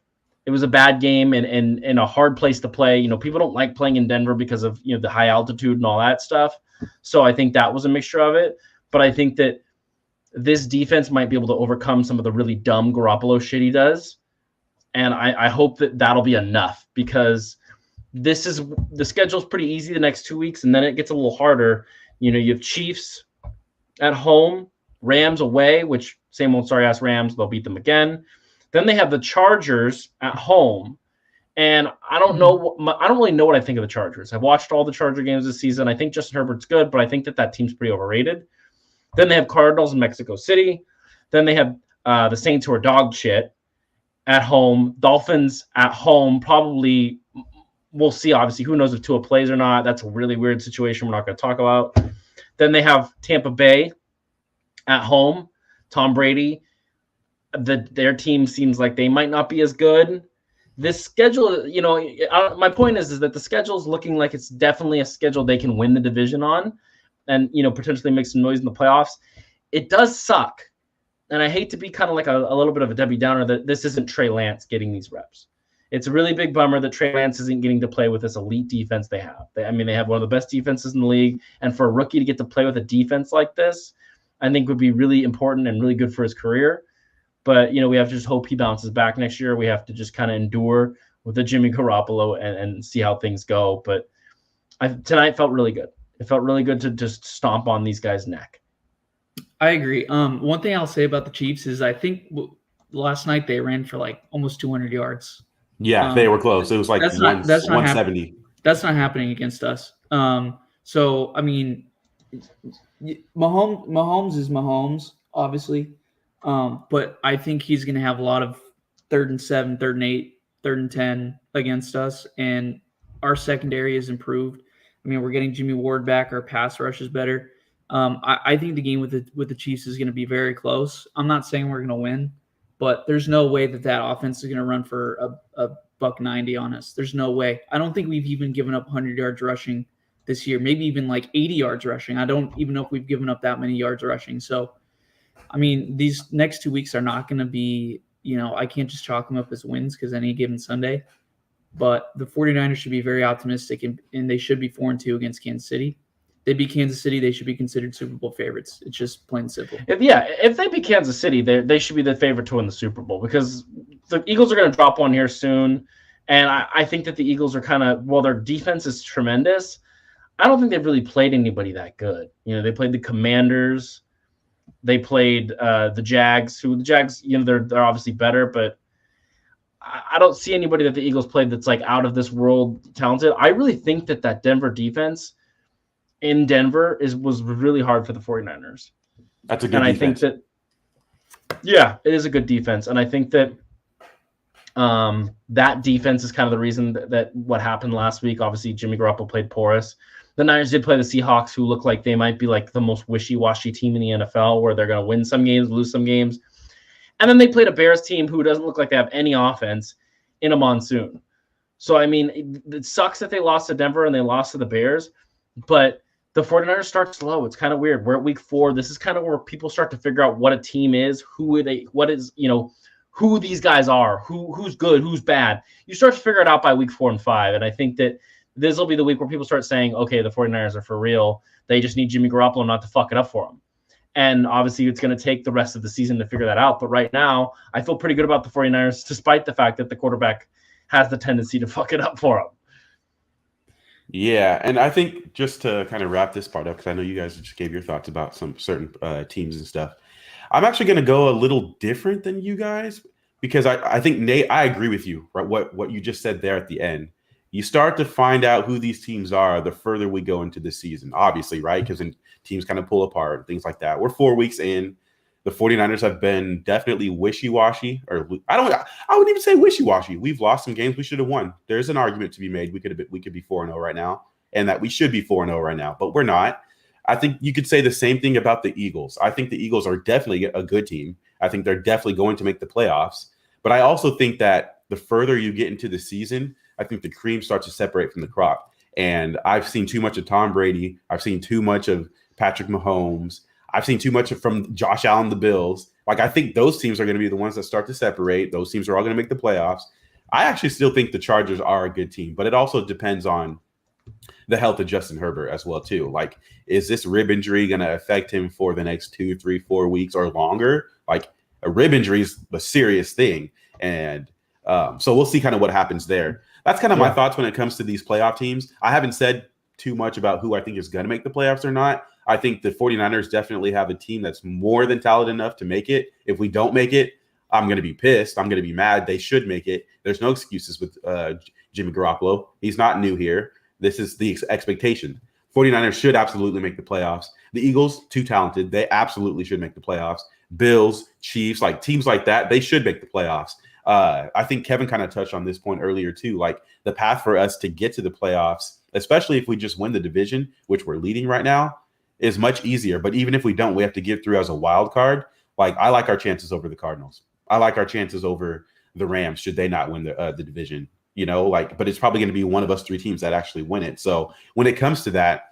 it was a bad game and a hard place to play. People don't like playing in Denver because of, the high altitude and all that stuff. So I think that was a mixture of it. But I think that this defense might be able to overcome some of the really dumb Garoppolo shit he does. And I hope that that'll be enough, because the schedule's pretty easy the next 2 weeks, and then it gets a little harder. You have Chiefs at home, Rams away, which same old sorry ass Rams, they'll beat them again. Then they have the Chargers at home. And I don't really know what I think of the Chargers. I've watched all the Charger games this season. I think Justin Herbert's good, but I think that team's pretty overrated. Then they have Cardinals in Mexico City. Then they have the Saints, who are dog shit, at home. Dolphins at home. Probably, we'll see. Obviously, who knows if Tua plays or not. That's a really weird situation we're not going to talk about. Then they have Tampa Bay at home. Tom Brady. Their team seems like they might not be as good. This schedule, my point is that the schedule is looking like it's definitely a schedule they can win the division on and, potentially make some noise in the playoffs. It does suck. And I hate to be kind of like a little bit of a Debbie Downer that this isn't Trey Lance getting these reps. It's a really big bummer that Trey Lance isn't getting to play with this elite defense they have. They have one of the best defenses in the league. And for a rookie to get to play with a defense like this, I think would be really important and really good for his career. But, we have to just hope he bounces back next year. We have to just kind of endure with the Jimmy Garoppolo and see how things go. But tonight felt really good. It felt really good to just stomp on these guys' neck. I agree. One thing I'll say about the Chiefs is I think last night they ran for like almost 200 yards. Yeah, they were close. It was like 170. That's not happening against us. So, I mean, Mahomes is Mahomes, obviously. But I think he's going to have a lot of 3rd and 7, 3rd and 8, 3rd and 10 against us. And our secondary is improved. I mean, we're getting Jimmy Ward back. Our pass rush is better. I think the game with the Chiefs is going to be very close. I'm not saying we're going to win, but there's no way that offense is going to run for a $190 on us. There's no way. I don't think we've even given up 100 yards rushing this year, maybe even like 80 yards rushing. I don't even know if we've given up that many yards rushing. So, I mean, these next 2 weeks are not going to be, I can't just chalk them up as wins because any given Sunday. But the 49ers should be very optimistic, and they should be 4-2 against Kansas City. They beat Kansas City, they should be considered Super Bowl favorites. It's just plain simple. If they beat Kansas City, they should be the favorite to win the Super Bowl because the Eagles are going to drop one here soon. And I think that the Eagles are their defense is tremendous. I don't think they've really played anybody that good. They played the Commanders. They played the Jags, they're obviously better, but I don't see anybody that the Eagles played that's like out of this world talented. I really think that Denver defense in Denver was really hard for the 49ers. That's a good defense. I think that, it is a good defense. And I think that that defense is kind of the reason that what happened last week. Obviously, Jimmy Garoppolo played porous. The Niners did play the Seahawks, who look like they might be like the most wishy-washy team in the NFL, where they're going to win some games, lose some games. And then they played a Bears team who doesn't look like they have any offense in a monsoon. So, I mean, it sucks that they lost to Denver and they lost to the Bears, but the 49ers start slow. It's kind of weird. We're at week 4. This is kind of where people start to figure out what a team is, who these guys are, who's good, who's bad. You start to figure it out by week 4 and 5. And I think that this will be the week where people start saying, okay, the 49ers are for real. They just need Jimmy Garoppolo not to fuck it up for them. And obviously it's going to take the rest of the season to figure that out. But right now, I feel pretty good about the 49ers, despite the fact that the quarterback has the tendency to fuck it up for them. Yeah, and I think just to kind of wrap this part up, because I know you guys just gave your thoughts about some certain teams and stuff. I'm actually going to go a little different than you guys because I think, Nate, I agree with you, right? What you just said there at the end. You start to find out who these teams are the further we go into the season, obviously, right? Because teams kind of pull apart and things like that. We're 4 weeks in. The 49ers have been definitely wishy-washy. I wouldn't even say wishy-washy. We've lost some games we should have won. There's an argument to be made. We could be 4-0 right now, and that we should be 4-0 right now, but we're not. I think you could say the same thing about the Eagles. I think the Eagles are definitely a good team. I think they're definitely going to make the playoffs. But I also think that the further you get into the season, I think the cream starts to separate from the crop. And I've seen too much of Tom Brady. I've seen too much of Patrick Mahomes. I've seen too much from Josh Allen, the Bills. Like, I think those teams are going to be the ones that start to separate. Those teams are all going to make the playoffs. I actually still think the Chargers are a good team, but it also depends on the health of Justin Herbert as well, too. Like, is this rib injury going to affect him for the next 2, 3, 4 weeks or longer? Like, a rib injury is a serious thing. And so we'll see kind of what happens there. That's kind of my thoughts when it comes to these playoff teams. I haven't said too much about who I think is going to make the playoffs or not. I think the 49ers definitely have a team that's more than talented enough to make it. If we don't make it, I'm going to be pissed. I'm going to be mad. They should make it. There's no excuses with Jimmy Garoppolo. He's not new here. This is the expectation. 49ers should absolutely make the playoffs. The Eagles, too talented. They absolutely should make the playoffs. Bills, Chiefs, like teams like that, they should make the playoffs. I think Kevin kind of touched on this point earlier too. Like the path for us to get to the playoffs, especially if we just win the division, which we're leading right now, is much easier. But even if we don't, we have to get through as a wild card. Like I like our chances over the Cardinals. I like our chances over the Rams should they not win the division. You know, like, but it's probably going to be one of us 3 teams that actually win it. So when it comes to that,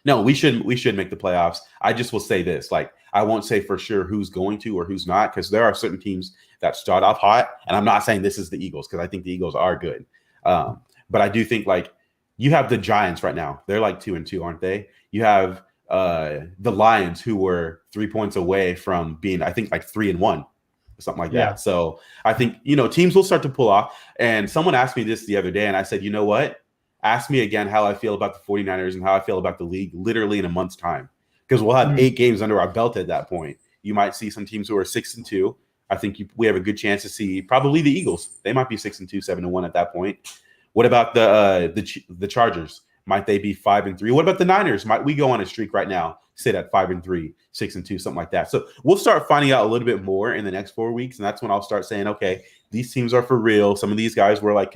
no, we should make the playoffs. I just will say this, like, I won't say for sure who's going to or who's not, because there are certain teams that start off hot. And I'm not saying this is the Eagles, because I think the Eagles are good. But I do think, like, you have the Giants right now. They're like 2-2, aren't they? You have the Lions, who were 3 points away from being, I think, like 3-1. Something like that. So I think, you know, teams will start to pull off. And someone asked me this the other day, and I said, you know what? Ask me again how I feel about the 49ers and how I feel about the league literally in a month's time. Because we'll have 8 games under our belt at that point. You might see some teams who are 6-2. I think we have a good chance to see probably the Eagles. They might be 6-2, 7-1 at that point. What about the Chargers? Might they be 5-3? What about the Niners? Might we go on a streak right now, sit at 5-3, 6-2, something like that? So we'll start finding out a little bit more in the next 4 weeks, and that's when I'll start saying, okay, these teams are for real. Some of these guys were like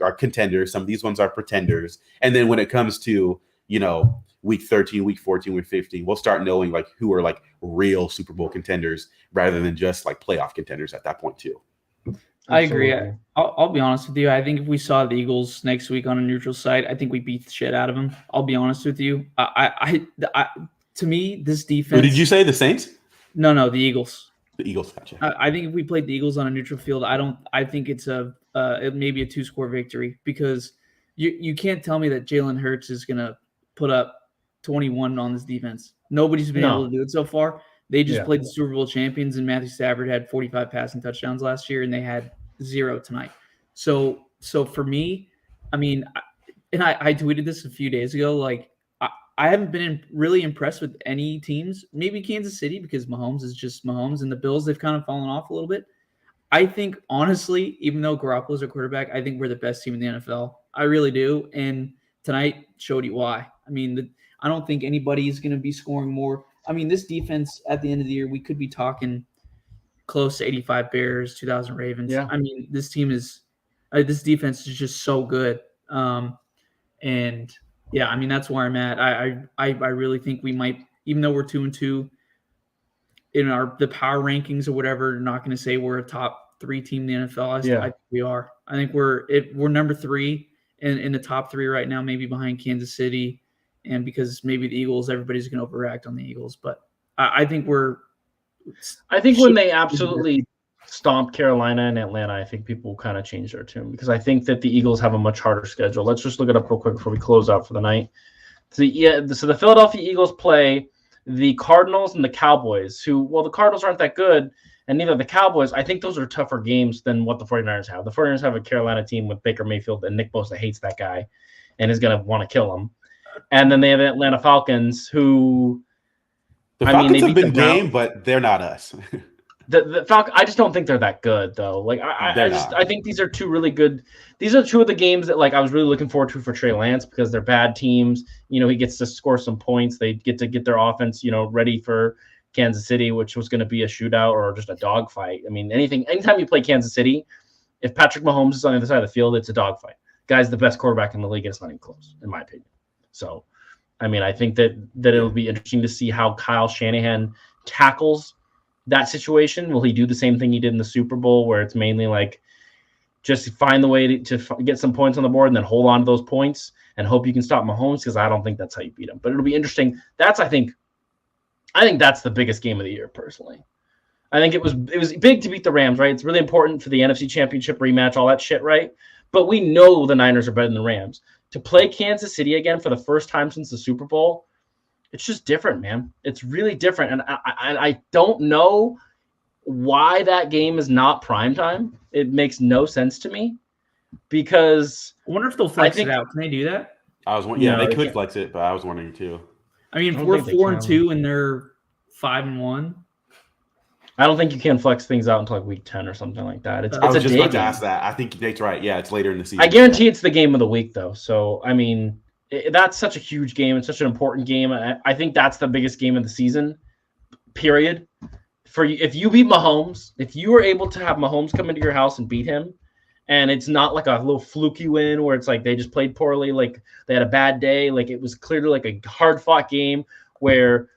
are contenders. Some of these ones are pretenders. And then when it comes to, you know, week 13, week 14, week 15, we'll start knowing like who are like real Super Bowl contenders rather than just like playoff contenders at that point too. I agree. I'll be honest with you. I think if we saw the Eagles next week on a neutral site, I think we beat the shit out of them. I'll be honest with you. To me, this defense. Who did you say? The Saints? No, the Eagles. The Eagles, gotcha. I think if we played the Eagles on a neutral field, I think it's it may be a 2-score victory, because you can't tell me that Jalen Hurts is gonna put up 21 on this defense. Nobody's been able to do it so far. They just played the Super Bowl champions, and Matthew Stafford had 45 passing touchdowns last year, and they had 0 tonight. So for me, I mean, and I tweeted this a few days ago, like I haven't been really impressed with any teams. Maybe Kansas City, because Mahomes is just Mahomes, and the Bills, they've kind of fallen off a little bit. I think, honestly, even though Garoppolo's our quarterback, I think we're the best team in the NFL. I really do. And tonight showed you why. I mean, I don't think anybody is going to be scoring more. I mean, this defense at the end of the year, we could be talking close to 85 Bears, 2,000 Ravens. Yeah. I mean, this defense is just so good. And yeah, I mean, that's where I'm at. I really think we might, even though we're 2-2 in the power rankings or whatever, not going to say we're a top 3 team in the NFL. I think we are. I think we're number 3 in the top 3 right now, maybe behind Kansas City. And because maybe the Eagles, everybody's going to overreact on the Eagles. But I think when they absolutely stomp Carolina and Atlanta, I think people will kind of change their tune, because I think that the Eagles have a much harder schedule. Let's just look it up real quick before we close out for the night. So the Philadelphia Eagles play the Cardinals and the Cowboys, the Cardinals aren't that good, and neither the Cowboys. I think those are tougher games than what the 49ers have. The 49ers have a Carolina team with Baker Mayfield, and Nick Bosa hates that guy and is going to want to kill him. And then they have Atlanta Falcons, who the Falcons have been game, but they're not us. The Falcons, I just don't think they're that good, though. Like I think these are 2 really good. These are 2 of the games that like I was really looking forward to for Trey Lance, because they're bad teams. You know, he gets to score some points. They get to get their offense, you know, ready for Kansas City, which was going to be a shootout or just a dogfight. I mean, anytime you play Kansas City, if Patrick Mahomes is on the other side of the field, it's a dogfight. Guy's the best quarterback in the league, and it's not even close, in my opinion. So, I mean, I think that it'll be interesting to see how Kyle Shanahan tackles that situation. Will he do the same thing he did in the Super Bowl, where it's mainly like just find the way to get some points on the board and then hold on to those points and hope you can stop Mahomes? Because I don't think that's how you beat him. But it'll be interesting. I think that's the biggest game of the year, personally. I think it was big to beat the Rams, right? It's really important for the NFC Championship rematch, all that shit, right? But we know the Niners are better than the Rams. To play Kansas City again for the first time since the Super Bowl, it's just different, man. It's really different. And I don't know why that game is not primetime. It makes no sense to me. because I wonder if they'll flex it out. Can they do that? They could flex it, but I was wondering too. I mean, if we're 4-2 and they're 5-1. I don't think you can flex things out until like week 10 or something like that. I was just about to ask that. I think Nate's right. Yeah, it's later in the season. I guarantee it's the game of the week, though. So, I mean, that's such a huge game. It's such an important game. I think that's the biggest game of the season, period. If you beat Mahomes, if you were able to have Mahomes come into your house and beat him, and it's not like a little fluky win where it's like they just played poorly, like they had a bad day, like it was clearly like a hard-fought game where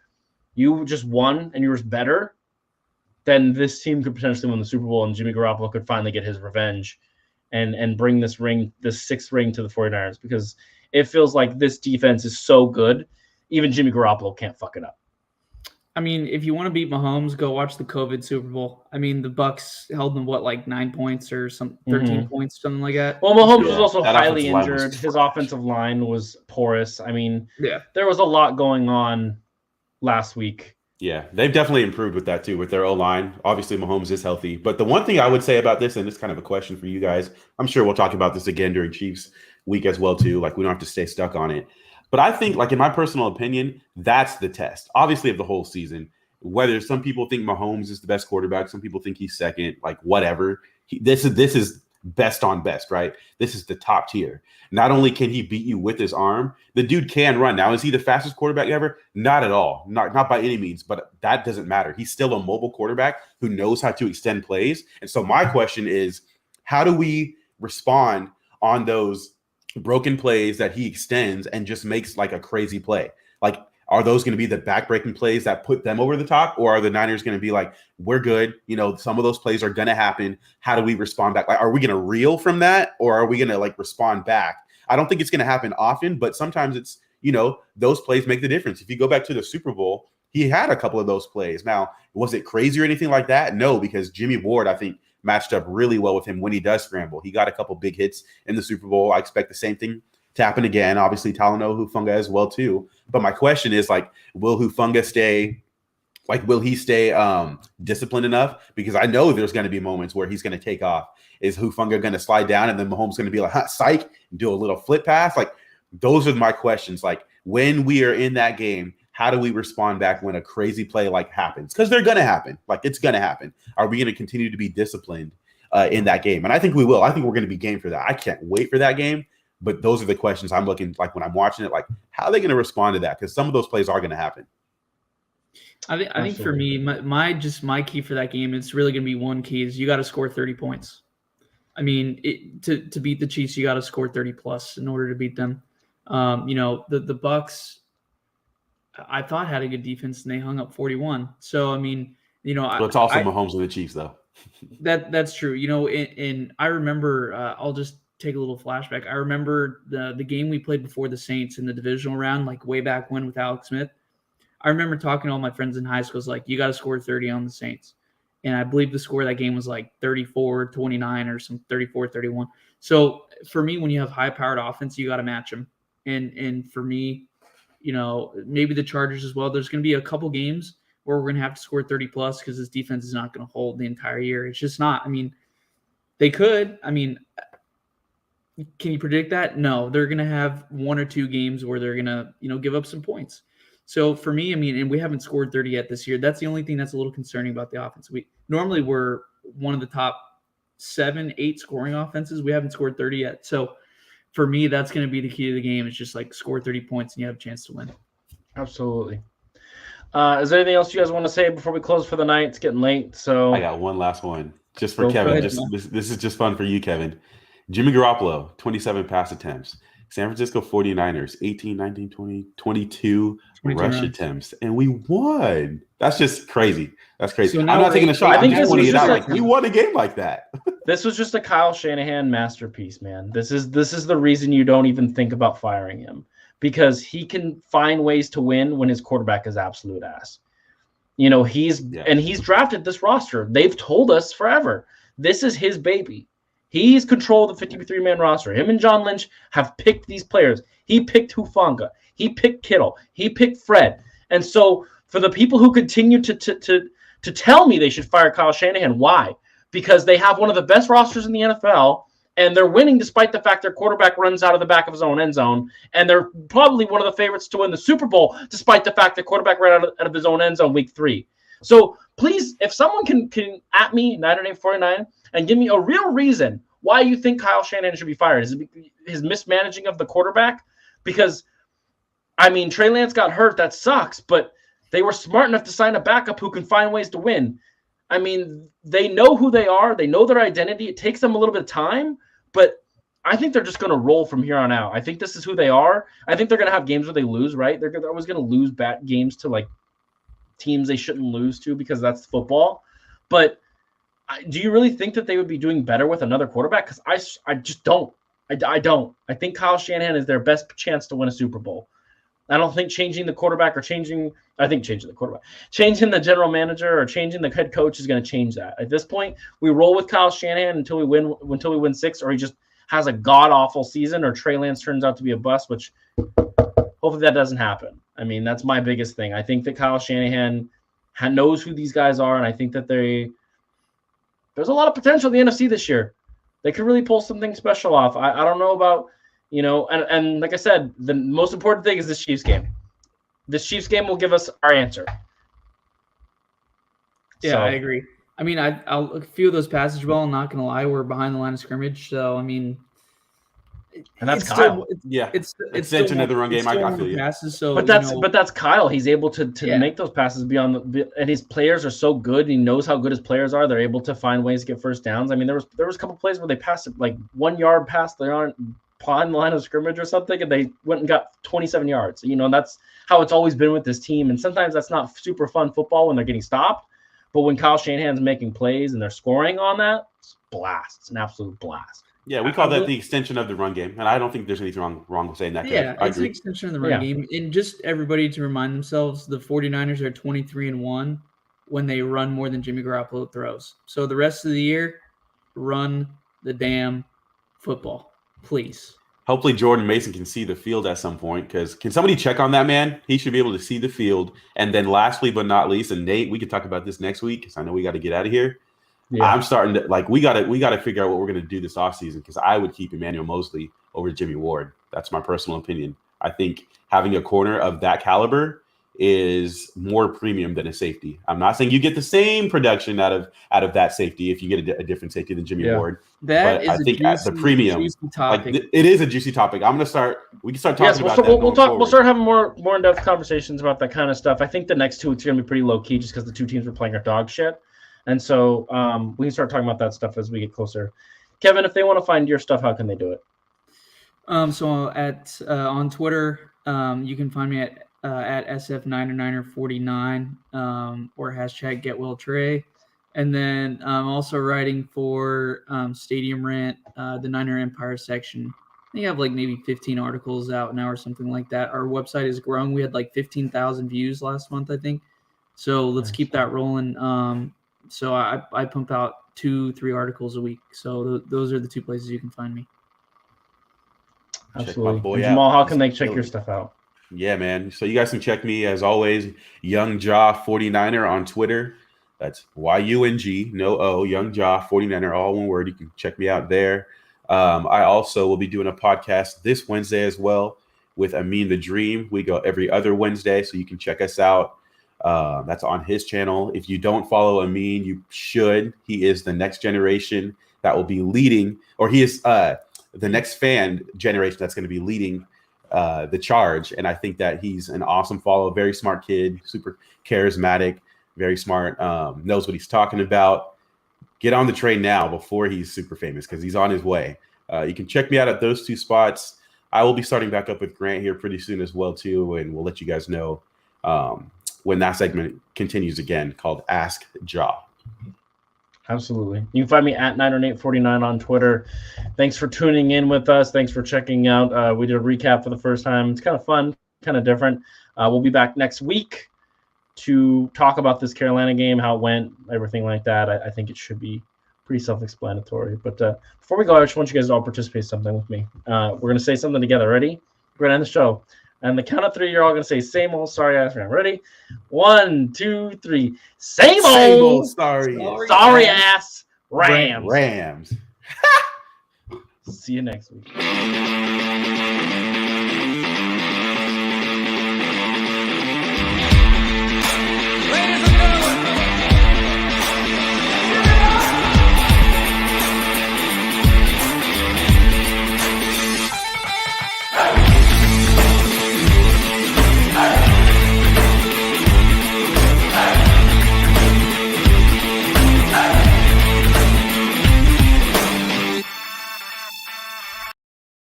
you just won and you were better, then this team could potentially win the Super Bowl and Jimmy Garoppolo could finally get his revenge and bring this 6th ring to the 49ers, because it feels like this defense is so good, even Jimmy Garoppolo can't fuck it up. I mean, if you want to beat Mahomes, go watch the COVID Super Bowl. I mean, the Bucs held them 9 points or 13 points, something like that. Well, Mahomes was also highly injured. His offensive line was porous. I mean, there was a lot going on last week. Yeah, they've definitely improved with that too, with their O-line. Obviously, Mahomes is healthy. But the one thing I would say about this, and it's kind of a question for you guys, I'm sure we'll talk about this again during Chiefs week as well too. Like, we don't have to stay stuck on it. But I think, in my personal opinion, that's the test, obviously, of the whole season. Whether some people think Mahomes is the best quarterback, some people think he's second, whatever. This is best on best, right? This is the top tier. Not only can he beat you with his arm, the dude can run. Now, is he the fastest quarterback ever? Not at all. Not by any means, but that doesn't matter. He's still a mobile quarterback who knows how to extend plays. And so my question is, how do we respond on those broken plays that he extends and just makes a crazy play? Are those going to be the backbreaking plays that put them over the top, or are the Niners going to be we're good? Some of those plays are going to happen. How do we respond back? Are we going to reel from that, or are we going to respond back? I don't think it's going to happen often, but sometimes it's, those plays make the difference. If you go back to the Super Bowl, he had a couple of those plays. Now, was it crazy or anything like that? No, because Jimmy Ward, I think, matched up really well with him when he does scramble. He got a couple big hits in the Super Bowl. I expect the same thing to happen again. Obviously, Talanoa Hufanga as well too. But my question is, will Hufanga stay? Will he stay disciplined enough? Because I know there's going to be moments where he's going to take off. Is Hufanga going to slide down and then Mahomes going to be psych, and do a little flip pass? Those are my questions. When we are in that game, how do we respond back when a crazy play happens? Because they're going to happen. It's going to happen. Are we going to continue to be disciplined in that game? And I think we will. I think we're going to be game for that. I can't wait for that game. But those are the questions I'm looking when I'm watching it. How are they going to respond to that? Because some of those plays are going to happen. I think for me, my key for that game, it's really going to be one key is you got to score 30 points. I mean, to beat the Chiefs, you got to score 30 plus in order to beat them. The Bucs, I thought had a good defense and they hung up 41. So I mean, but it's also Mahomes and the Chiefs though. That's true. And I remember I'll just take a little flashback. I remember the game we played before the Saints in the divisional round, way back when with Alex Smith. I remember talking to all my friends in high school, you got to score 30 on the Saints. And I believe the score of that game was 34-29 or some 34-31. So for me, when you have high-powered offense, you got to match them. And for me, maybe the Chargers as well, there's going to be a couple games where we're going to have to score 30 plus because this defense is not going to hold the entire year. It's just not. I mean, they could. I mean, can you predict that? No, they're going to have one or two games where they're going to, give up some points. So for me, I mean, and we haven't scored 30 yet this year. That's the only thing that's a little concerning about the offense. We're one of the top 7-8 scoring offenses. We haven't scored 30 yet. So for me, that's going to be the key to the game. It's just score 30 points and you have a chance to win. Absolutely. Is there anything else you guys want to say before we close for the night? It's getting late. So I got one last one just for Kevin. This is just fun for you, Kevin. Jimmy Garoppolo, 27 pass attempts. San Francisco 49ers, 18, 19, 20, 22 rush attempts. And we won. That's just crazy. That's crazy. So I'm not taking a shot. I'm just pointing it out. We won a game like that. This was just a Kyle Shanahan masterpiece, man. This is the reason you don't even think about firing him, because he can find ways to win when his quarterback is absolute ass. He's drafted this roster. They've told us forever. This is his baby. He's controlled the 53-man roster. Him and John Lynch have picked these players. He picked Hufanga. He picked Kittle. He picked Fred. And so for the people who continue to tell me they should fire Kyle Shanahan, why? Because they have one of the best rosters in the NFL, And they're winning despite the fact their quarterback runs out of the back of his own end zone. And they're probably one of the favorites to win the Super Bowl despite the fact the quarterback ran out of his own end zone week 3. So please, if someone can at me, 90849, and give me a real reason why you think Kyle Shanahan should be fired. Is it his mismanaging of the quarterback? Because, I mean, Trey Lance got hurt. That sucks. But they were smart enough to sign a backup who can find ways to win. I mean, they know who they are. They know their identity. It takes them a little bit of time, but I think they're just going to roll from here on out. I think this is who they are. I think they're going to have games where they lose, right? They're always going to lose bad games to, like, teams they shouldn't lose to because that's football. But do you really think that they would be doing better with another quarterback? Because I just don't. I don't. I think Kyle Shanahan is their best chance to win a Super Bowl. I don't think changing the quarterback or changing the general manager or changing the head coach is going to change that. At this point, we roll with Kyle Shanahan until we win 6, or he just has a god-awful season, or Trey Lance turns out to be a bust, which hopefully that doesn't happen. I mean, that's my biggest thing. I think that Kyle Shanahan knows who these guys are, and I think that there's a lot of potential in the NFC this year. They could really pull something special off. I don't know about, and like I said, the most important thing is this Chiefs game. This Chiefs game will give us our answer. Yeah, so. I agree. I mean, a few of those passes, Jamal, I'm not going to lie, were behind the line of scrimmage. So, I mean, and that's Kyle. It's extension of the run game. I feel you. Passes, so, but that's Kyle. He's able to make those passes beyond and his players are so good. He knows how good his players are. They're able to find ways to get first downs. I mean, there was a couple plays where they passed it like 1 yard past the line of scrimmage or something, and they went and got 27 yards. That's how it's always been with this team. And sometimes that's not super fun football when they're getting stopped. But when Kyle Shanahan's making plays and they're scoring on that, it's a blast. It's an absolute blast. Yeah, we call that the extension of the run game. And I don't think there's anything wrong with saying that. Yeah, it's an extension of the run game. And just everybody to remind themselves, the 49ers are 23-1 when they run more than Jimmy Garoppolo throws. So the rest of the year, run the damn football, please. Hopefully Jordan Mason can see the field at some point, because can somebody check on that man? He should be able to see the field. And then lastly but not least, and Nate, we could talk about this next week because I know we got to get out of here. Yeah. I'm starting to we got to figure out what we're going to do this offseason, because I would keep Emmanuel Mosley over Jimmy Ward. That's my personal opinion. I think having a corner of that caliber is more premium than a safety. I'm not saying you get the same production out of that safety if you get a different safety than Jimmy Ward. That but I think at the premium, it is a juicy topic. We can start talking about that. We'll start having more in-depth conversations about that kind of stuff. I think the next 2 weeks are going to be pretty low key just because the two teams are playing our dog shit. And so we can start talking about that stuff as we get closer. Kevin, if they want to find your stuff, how can they do it? So on Twitter, you can find me at SF90949 or hashtag #GetWellTrey. And then I'm also writing for Stadium Rant, the Niner Empire section. I think I have like maybe 15 articles out now or something like that. Our website is growing. We had like 15,000 views last month, I think. So let's keep that rolling. So I pump out 2-3 articles a week. So those are the 2 places you can find me. Absolutely. Jamal, how can they check your stuff out? Yeah, man. So you guys can check me, as always, Young Jaw 49er on Twitter. That's YUNG, no O, Young Jaw 49er, all one word. You can check me out there. I also will be doing a podcast this Wednesday as well with Amin the Dream. We go every other Wednesday, so you can check us out. That's on his channel. If you don't follow Amin, you should. He is the next generation that will be leading, or he is the next fan generation that's going to be leading the charge. And I think that he's an awesome follow, very smart kid, super charismatic, very smart, knows what he's talking about. Get on the train now before he's super famous, because he's on his way. You can check me out at those 2 spots. I will be starting back up with Grant here pretty soon as well, too, and we'll let you guys know when that segment continues again, called Ask Jaw. Absolutely. You can find me at 90849 on Twitter. Thanks for tuning in with us. Thanks for checking out. We did a recap for the first time. It's kind of fun, kind of different. We'll be back next week to talk about this Carolina game, how it went, everything like that. I think it should be pretty self-explanatory. But before we go, I just want you guys to all participate in something with me. We're going to say something together. Ready? We're going to end the show. And the count of 3, you're all going to say, same old sorry ass Rams. Ready? 1, 2, 3. Same old sorry ass Rams. Rams. See you next week.